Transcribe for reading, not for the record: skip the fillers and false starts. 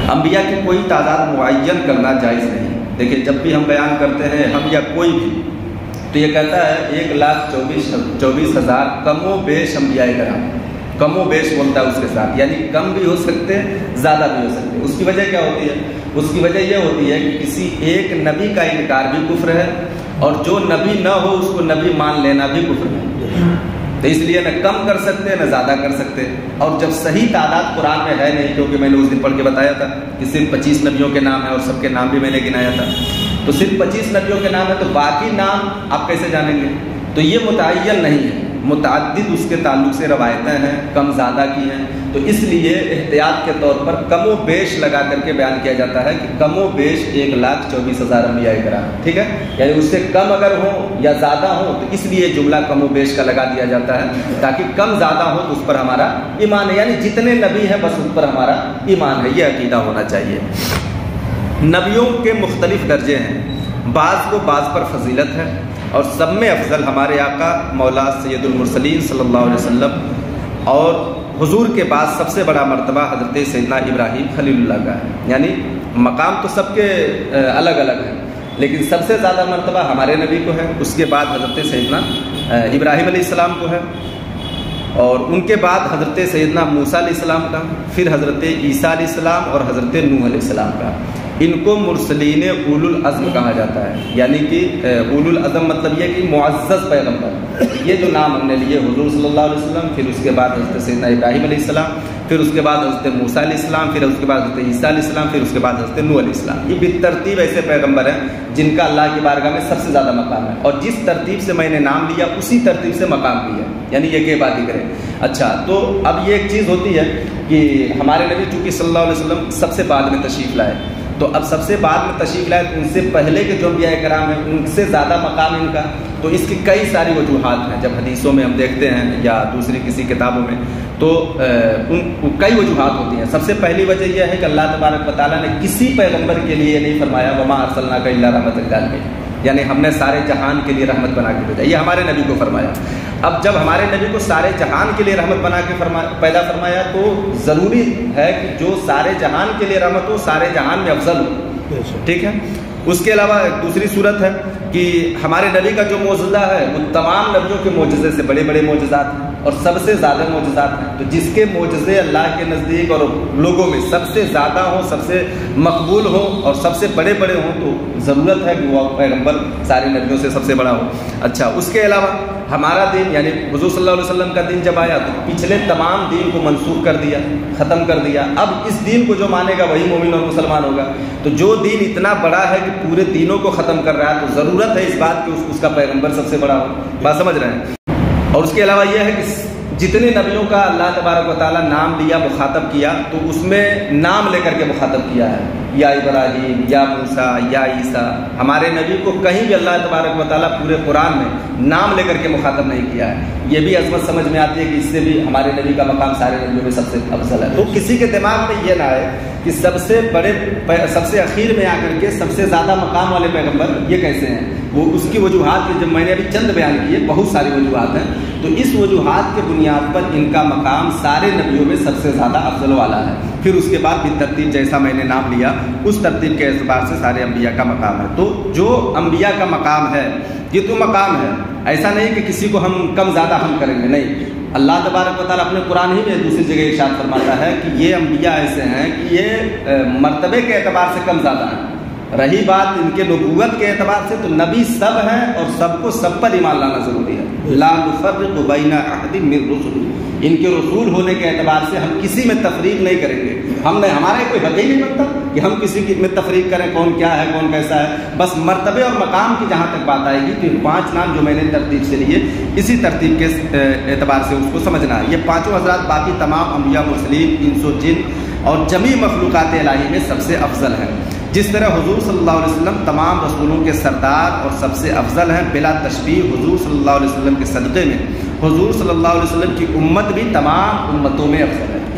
انبیاء کی کوئی تعداد معین کرنا جائز نہیں۔ دیکھیں جب بھی ہم بیان کرتے ہیں ہم یا کوئی بھی، تو یہ کہتا ہے 1,24,000 کم و بیش انبیاء کرام، کم و بیش بولتا ہے اس کے ساتھ، یعنی کم بھی ہو سکتے ہیں زیادہ بھی ہو سکتے ہیں۔ اس کی وجہ کیا ہوتی ہے؟ اس کی وجہ یہ ہوتی ہے کہ کسی ایک نبی کا انکار بھی کفر ہے، اور جو نبی نہ ہو اس کو نبی مان لینا بھی کفر ہے۔ تو اس لیے نہ کم کر سکتے نہ زیادہ کر سکتے، اور جب صحیح تعداد قرآن میں ہے نہیں، کیونکہ میں نے اس دن پڑھ کے بتایا تھا کہ صرف 25 نبیوں کے نام ہیں اور سب کے نام بھی میں نے گنایا تھا، تو صرف 25 نبیوں کے نام ہے تو باقی نام آپ کیسے جانیں گے؟ تو یہ متعین نہیں ہے، متعدد اس کے تعلق سے روایتیں ہیں، کم زیادہ کی ہیں، تو اس لیے احتیاط کے طور پر کم و بیش لگا کر کے بیان کیا جاتا ہے کہ کم و بیش 1,24,000 انبیاء کرام، ٹھیک ہے، یعنی اس سے کم اگر ہوں یا زیادہ ہوں تو اس لیے جملہ کم و بیش کا لگا دیا جاتا ہے تاکہ کم زیادہ ہو تو اس پر ہمارا ایمان ہے، یعنی جتنے نبی ہیں بس اس پر ہمارا ایمان ہے، یہ عقیدہ ہونا چاہیے۔ نبیوں کے مختلف درجے ہیں، بعض کو بعض پر فضیلت ہے، اور سب میں افضل ہمارے آقا مولا سید المرسلین صلی اللہ علیہ وسلم، اور حضور کے بعد سب سے بڑا مرتبہ حضرت سیدنا ابراہیم خلیل اللہ کا ہے، یعنی مقام تو سب کے الگ الگ ہیں لیکن سب سے زیادہ مرتبہ ہمارے نبی کو ہے، اس کے بعد حضرت سیدنا ابراہیم علیہ السلام کو ہے، اور ان کے بعد حضرت سیدنا موسیٰ علیہ السلام کا، پھر حضرت عیسیٰ علیہ السلام اور حضرت نوح علیہ السلام کا۔ ان کو مرسلین اولو العزم کہا جاتا ہے، یعنی کہ اولو العزم مطلب یہ کہ معزز پیغمبر، یہ جو نام ہم نے لیے حضور صلی اللہ علیہ وسلم، پھر اس کے بعد حضرت سیدنا ابراہیم علیہ السلام، پھر اس کے بعد حضرت موسیٰ علیہ السلام، پھر اس کے بعد حضرت عیسیٰ علیہ السلام، پھر اس کے بعد حضرت نوح علیہ السلام، یہ بالترتیب ایسے پیغمبر ہیں جن کا اللہ کی بارگاہ میں سب سے زیادہ مقام ہے، اور جس ترتیب سے میں نے نام لیا اسی ترتیب سے مقام بھی ہے، یعنی یہ کہ بات ہی کریں۔ اچھا، تو اب یہ ایک چیز ہوتی ہے کہ ہمارے نبی چونکہ صلی اللہ علیہ وسلم سب سے بعد میں تشریف لائے، تو اب سب سے بعد میں تشریف لائے تو ان سے پہلے کے جو انبیاء کرام ہیں ان سے زیادہ مقام ان کا، تو اس کی کئی ساری وجوہات ہیں، جب حدیثوں میں ہم دیکھتے ہیں یا دوسری کسی کتابوں میں تو ان کئی وجوہات ہوتی ہیں۔ سب سے پہلی وجہ یہ ہے کہ اللہ تبارک و تعالیٰ نے کسی پیغمبر کے لیے یہ نہیں فرمایا وما ارسلناک الا رحمۃ للعالمین، یعنی ہم نے سارے جہان کے لیے رحمت بنا کے بھیجا، یہ ہمارے نبی کو فرمایا۔ اب جب ہمارے نبی کو سارے جہان کے لیے رحمت بنا کے پیدا فرمایا تو ضروری ہے کہ جو سارے جہان کے لیے رحمت ہو سارے جہان میں افضل ہو، ٹھیک ہے۔ اس کے علاوہ ایک دوسری صورت ہے کہ ہمارے نبی کا جو معجزہ ہے وہ تمام نبیوں کے معجزے سے بڑے بڑے معجزات ہیں اور سب سے زیادہ معجزات ہیں، تو جس کے معجزے اللہ کے نزدیک اور لوگوں میں سب سے زیادہ ہوں، سب سے مقبول ہوں اور سب سے بڑے بڑے ہوں، تو ضرورت ہے کہ وہ پیغمبر سارے نبیوں سے سب سے بڑا ہو۔ اچھا، اس کے علاوہ ہمارا دین یعنی حضور صلی اللہ علیہ وسلم کا دین جب آیا تو پچھلے تمام دین کو منسوخ کر دیا، ختم کر دیا، اب اس دین کو جو مانے گا وہی مومن اور مسلمان ہوگا، تو جو دین اتنا بڑا ہے کہ پورے دینوں کو ختم کر رہا ہے تو ضرورت ہے اس بات کی اس کا پیغمبر سب سے بڑا ہو، بات سمجھ رہے ہیں۔ اور اس کے علاوہ یہ ہے کہ جتنے نبیوں کا اللہ تبارک و تعالیٰ نام لیا مخاطب کیا تو اس میں نام لے کر کے مخاطب کیا ہے، یا ابراہیم یا موسیٰ یا عیسیٰ، ہمارے نبی کو کہیں بھی اللہ تبارک و تعالیٰ پورے قرآن میں نام لے کر کے مخاطب نہیں کیا ہے۔ یہ بھی عظمت سمجھ میں آتی ہے کہ اس سے بھی ہمارے نبی کا مقام سارے نبیوں میں سب سے افضل ہے۔ تو کسی کے دماغ میں یہ نہ آئے کہ سب سے بڑے سب سے اخیر میں آ کر کے سب سے زیادہ مقام والے پیغمبر یہ کیسے ہیں، وہ اس کی وجوہات جب میں نے ابھی چند بیان کیے، بہت ساری وجوہات ہیں، تو اس وجوہات کے بنیاد پر ان کا مقام سارے نبیوں میں سب سے زیادہ افضل والا ہے۔ پھر اس کے بعد بھی ترتیب جیسا میں نے نام لیا اس ترتیب کے اعتبار سے سارے انبیاء کا مقام ہے۔ تو جو انبیاء کا مقام ہے یہ تو مقام ہے، ایسا نہیں کہ کسی کو ہم کم زیادہ ہم کریں گے، نہیں۔ اللہ تبارک و تعالیٰ اپنے قرآن ہی میں دوسری جگہ ارشاد فرماتا ہے کہ یہ انبیاء ایسے ہیں کہ یہ مرتبے کے اعتبار سے کم زیادہ ہیں، رہی بات ان کے نبوت کے اعتبار سے تو نبی سب ہیں اور سب کو سب پر ایمان لانا ضروری ہے۔ لا نفرق بین احد من رسل، ان کے رسول ہونے کے اعتبار سے ہم کسی میں تفریق نہیں کریں گے، ہمارا کوئی حق ہی نہیں بنتا کہ ہم کسی میں تفریق کریں کون کیا ہے کون کیسا ہے، بس مرتبے اور مقام کی جہاں تک بات آئے گی تو 5 نام جو میں نے ترتیب سے لیے اسی ترتیب کے اعتبار سے اس کو سمجھنا ہے۔ یہ پانچوں حضرات باقی تمام انبیاء مرسلین انس و جن اور جمیع مخلوقات الہی میں سب سے افضل ہیں، جس طرح حضور صلی اللہ علیہ وسلم تمام رسولوں کے سردار اور سب سے افضل ہیں بلا تشبیہ۔ حضور صلی اللہ علیہ وسلم کے صدقے میں حضور صلی اللہ علیہ وسلم کی امت بھی تمام امتوں میں افضل ہے۔